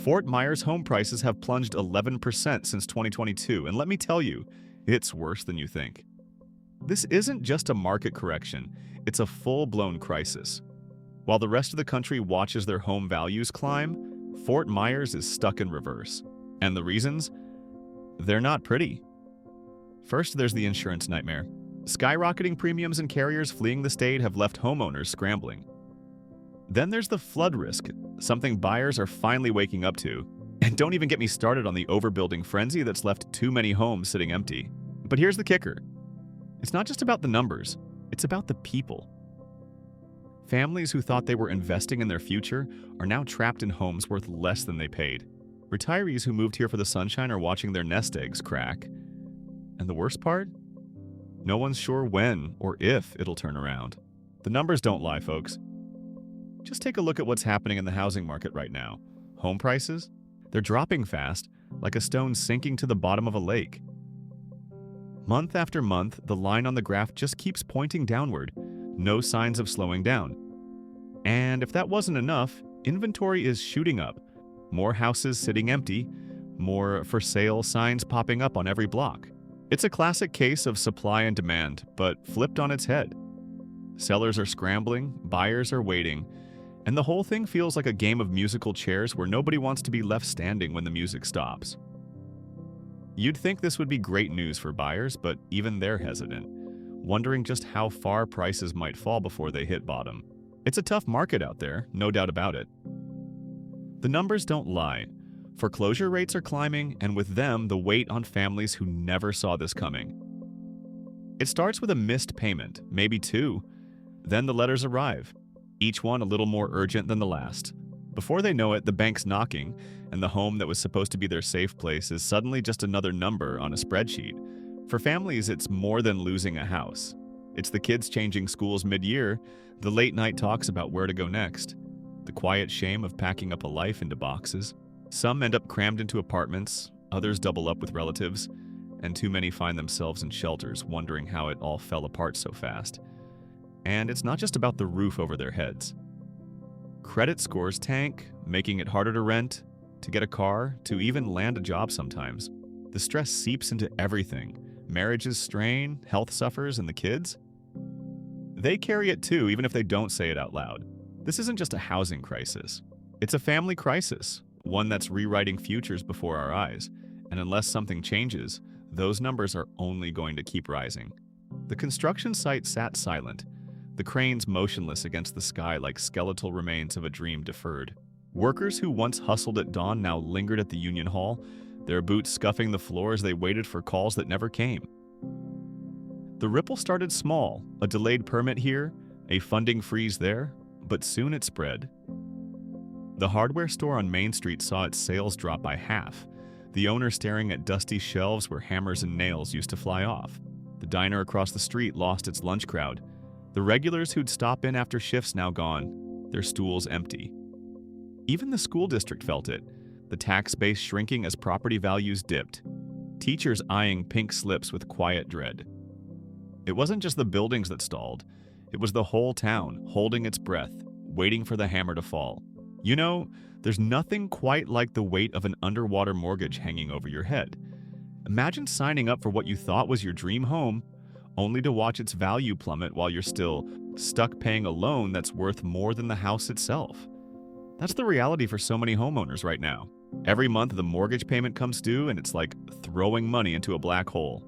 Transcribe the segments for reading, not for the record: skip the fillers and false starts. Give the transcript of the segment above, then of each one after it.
Fort Myers home prices have plunged 11% since 2022, and let me tell you, it's worse than you think. This isn't just a market correction, it's a full-blown crisis. While the rest of the country watches their home values climb, Fort Myers is stuck in reverse. And the reasons? They're not pretty. First, there's the insurance nightmare. Skyrocketing premiums and carriers fleeing the state have left homeowners scrambling. Then there's the flood risk, something buyers are finally waking up to. And don't even get me started on the overbuilding frenzy that's left too many homes sitting empty. But here's the kicker. It's not just about the numbers, it's about the people. Families who thought they were investing in their future are now trapped in homes worth less than they paid. Retirees who moved here for the sunshine are watching their nest eggs crack. And the worst part? No one's sure when or if it'll turn around. The numbers don't lie, folks. Just take a look at what's happening in the housing market right now. Home prices? They're dropping fast, like a stone sinking to the bottom of a lake. Month after month, the line on the graph just keeps pointing downward, no signs of slowing down. And if that wasn't enough, inventory is shooting up. More houses sitting empty, more for sale signs popping up on every block. It's a classic case of supply and demand, but flipped on its head. Sellers are scrambling, buyers are waiting, and the whole thing feels like a game of musical chairs where nobody wants to be left standing when the music stops. You'd think this would be great news for buyers, but even they're hesitant, wondering just how far prices might fall before they hit bottom. It's a tough market out there, no doubt about it. The numbers don't lie. Foreclosure rates are climbing, and with them, the weight on families who never saw this coming. It starts with a missed payment, maybe two. Then the letters arrive, each one a little more urgent than the last. Before they know it, the bank's knocking, and the home that was supposed to be their safe place is suddenly just another number on a spreadsheet. For families, it's more than losing a house. It's the kids changing schools mid-year, the late-night talks about where to go next, the quiet shame of packing up a life into boxes. Some end up crammed into apartments, others double up with relatives, and too many find themselves in shelters, wondering how it all fell apart so fast. And it's not just about the roof over their heads. Credit scores tank, making it harder to rent, to get a car, to even land a job sometimes. The stress seeps into everything. Marriages strain, health suffers, and the kids? They carry it too, even if they don't say it out loud. This isn't just a housing crisis. It's a family crisis, one that's rewriting futures before our eyes. And unless something changes, those numbers are only going to keep rising. The construction site sat silent, the cranes motionless against the sky like skeletal remains of a dream deferred. Workers who once hustled at dawn now lingered at the union hall, their boots scuffing the floor as they waited for calls that never came. The ripple started small, a delayed permit here, a funding freeze there, but soon it spread. The hardware store on Main Street saw its sales drop by half, the owner staring at dusty shelves where hammers and nails used to fly off. The diner across the street lost its lunch crowd. The regulars who'd stop in after shifts now gone, their stools empty. Even the school district felt it, the tax base shrinking as property values dipped, teachers eyeing pink slips with quiet dread. It wasn't just the buildings that stalled, it was the whole town holding its breath, waiting for the hammer to fall. You know, there's nothing quite like the weight of an underwater mortgage hanging over your head. Imagine signing up for what you thought was your dream home, only to watch its value plummet while you're still stuck paying a loan that's worth more than the house itself. That's the reality for so many homeowners right now. Every month the mortgage payment comes due and it's like throwing money into a black hole.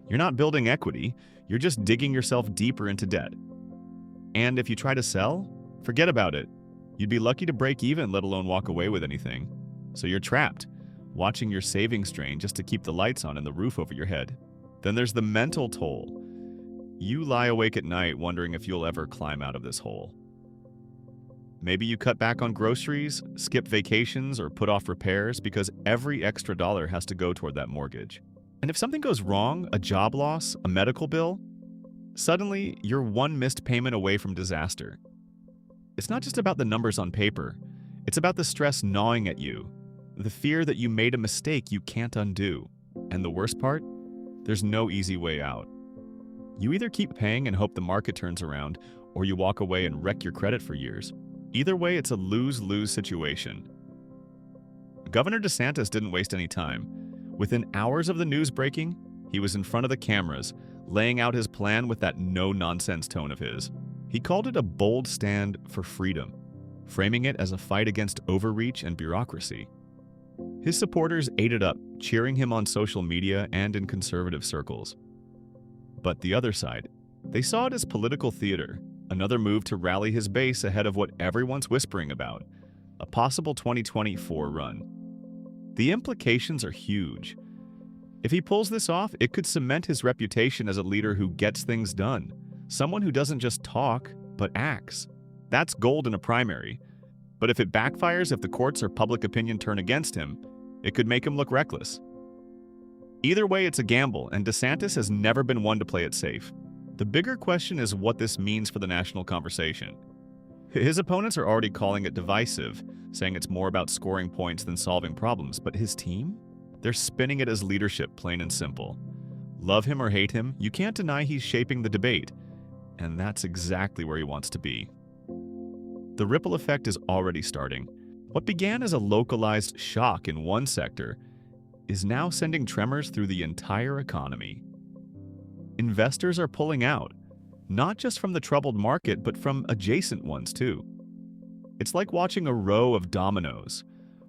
You're not building equity, you're just digging yourself deeper into debt. And if you try to sell, forget about it. You'd be lucky to break even, let alone walk away with anything. So you're trapped, watching your savings drain just to keep the lights on and the roof over your head. Then there's the mental toll. You lie awake at night wondering if you'll ever climb out of this hole. Maybe you cut back on groceries, skip vacations, or put off repairs because every extra dollar has to go toward that mortgage. And if something goes wrong, a job loss, a medical bill, suddenly you're one missed payment away from disaster. It's not just about the numbers on paper. It's about the stress gnawing at you, the fear that you made a mistake you can't undo. And the worst part? There's no easy way out. You either keep paying and hope the market turns around, or you walk away and wreck your credit for years. Either way, it's a lose-lose situation. Governor DeSantis didn't waste any time. Within hours of the news breaking, he was in front of the cameras, laying out his plan with that no-nonsense tone of his. He called it a bold stand for freedom, framing it as a fight against overreach and bureaucracy. His supporters ate it up, cheering him on social media and in conservative circles. But the other side, they saw it as political theater, another move to rally his base ahead of what everyone's whispering about, a possible 2024 run. The implications are huge. If he pulls this off, it could cement his reputation as a leader who gets things done, someone who doesn't just talk, but acts. That's gold in a primary. But if it backfires, if the courts or public opinion turn against him, it could make him look reckless. Either way, it's a gamble, and DeSantis has never been one to play it safe. The bigger question is what this means for the national conversation. His opponents are already calling it divisive, saying it's more about scoring points than solving problems, but his team? They're spinning it as leadership, plain and simple. Love him or hate him, you can't deny he's shaping the debate, and that's exactly where he wants to be. The ripple effect is already starting. What began as a localized shock in one sector is now sending tremors through the entire economy. Investors are pulling out, not just from the troubled market, but from adjacent ones too. It's like watching a row of dominoes.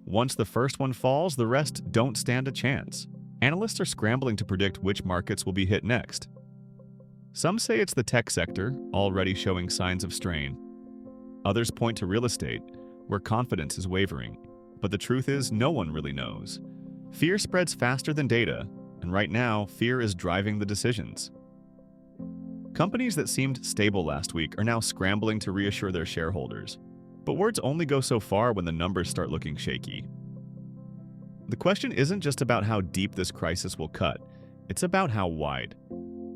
Once the first one falls, the rest don't stand a chance. Analysts are scrambling to predict which markets will be hit next. Some say it's the tech sector, already showing signs of strain. Others point to real estate, where confidence is wavering. But the truth is, no one really knows. Fear spreads faster than data, and right now, fear is driving the decisions. Companies that seemed stable last week are now scrambling to reassure their shareholders. But words only go so far when the numbers start looking shaky. The question isn't just about how deep this crisis will cut, it's about how wide.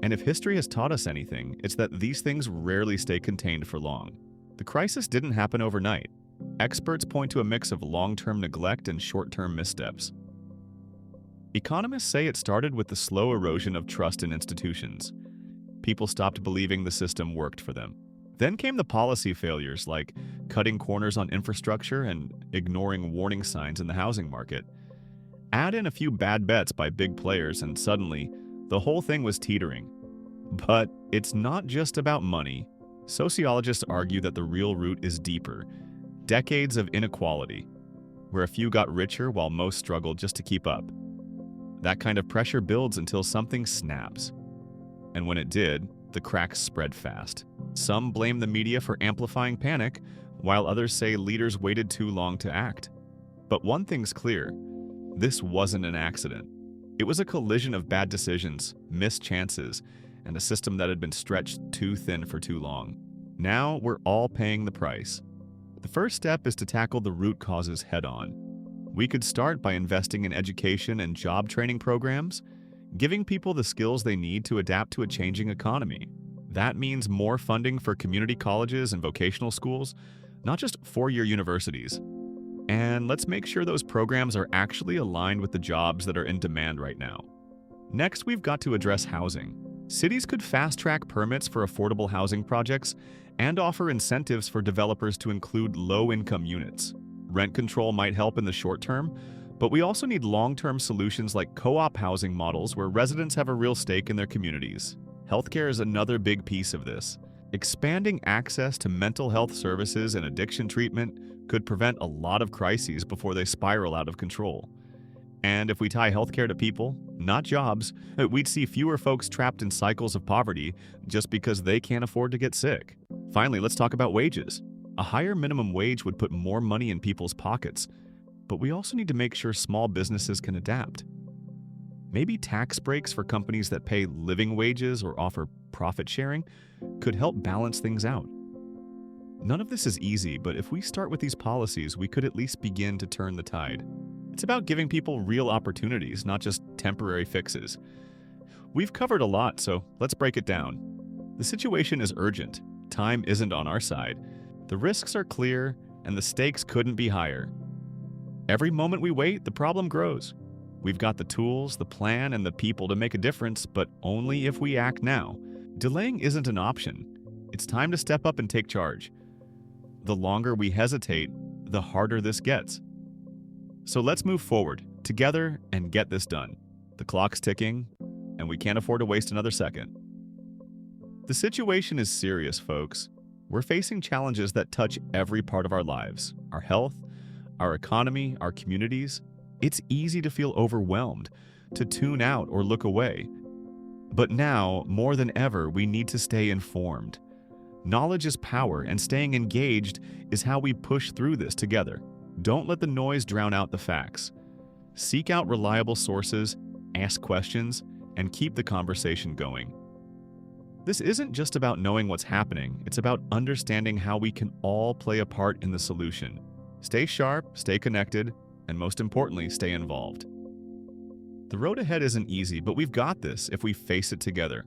And if history has taught us anything, it's that these things rarely stay contained for long. The crisis didn't happen overnight. Experts point to a mix of long-term neglect and short-term missteps. Economists say it started with the slow erosion of trust in institutions. People stopped believing the system worked for them. Then came the policy failures like cutting corners on infrastructure and ignoring warning signs in the housing market. Add in a few bad bets by big players and suddenly, the whole thing was teetering. But it's not just about money. Sociologists argue that the real root is deeper. Decades of inequality, where a few got richer while most struggled just to keep up. That kind of pressure builds until something snaps. And when it did, the cracks spread fast. Some blame the media for amplifying panic, while others say leaders waited too long to act. But one thing's clear, this wasn't an accident. It was a collision of bad decisions, missed chances, and a system that had been stretched too thin for too long. Now we're all paying the price. The first step is to tackle the root causes head-on. We could start by investing in education and job training programs, giving people the skills they need to adapt to a changing economy. That means more funding for community colleges and vocational schools, not just four-year universities. And let's make sure those programs are actually aligned with the jobs that are in demand right now. Next, we've got to address housing. Cities could fast-track permits for affordable housing projects and offer incentives for developers to include low-income units. Rent control might help in the short term, but we also need long-term solutions like co-op housing models where residents have a real stake in their communities. Healthcare is another big piece of this. Expanding access to mental health services and addiction treatment could prevent a lot of crises before they spiral out of control. And if we tie healthcare to people, not jobs, we'd see fewer folks trapped in cycles of poverty just because they can't afford to get sick. Finally, let's talk about wages. A higher minimum wage would put more money in people's pockets, but we also need to make sure small businesses can adapt. Maybe tax breaks for companies that pay living wages or offer profit sharing could help balance things out. None of this is easy, but if we start with these policies, we could at least begin to turn the tide. It's about giving people real opportunities, not just temporary fixes. We've covered a lot, so let's break it down. The situation is urgent. Time isn't on our side. The risks are clear, and the stakes couldn't be higher. Every moment we wait, the problem grows. We've got the tools, the plan, and the people to make a difference, but only if we act now. Delaying isn't an option. It's time to step up and take charge. The longer we hesitate, the harder this gets. So let's move forward together and get this done. The clock's ticking, and we can't afford to waste another second. The situation is serious, folks. We're facing challenges that touch every part of our lives, our health, our economy, our communities. It's easy to feel overwhelmed, to tune out or look away. But now, more than ever, we need to stay informed. Knowledge is power, and staying engaged is how we push through this together. Don't let the noise drown out the facts. Seek out reliable sources, ask questions, and keep the conversation going. This isn't just about knowing what's happening, it's about understanding how we can all play a part in the solution. Stay sharp, stay connected, and most importantly, stay involved. The road ahead isn't easy, but we've got this if we face it together.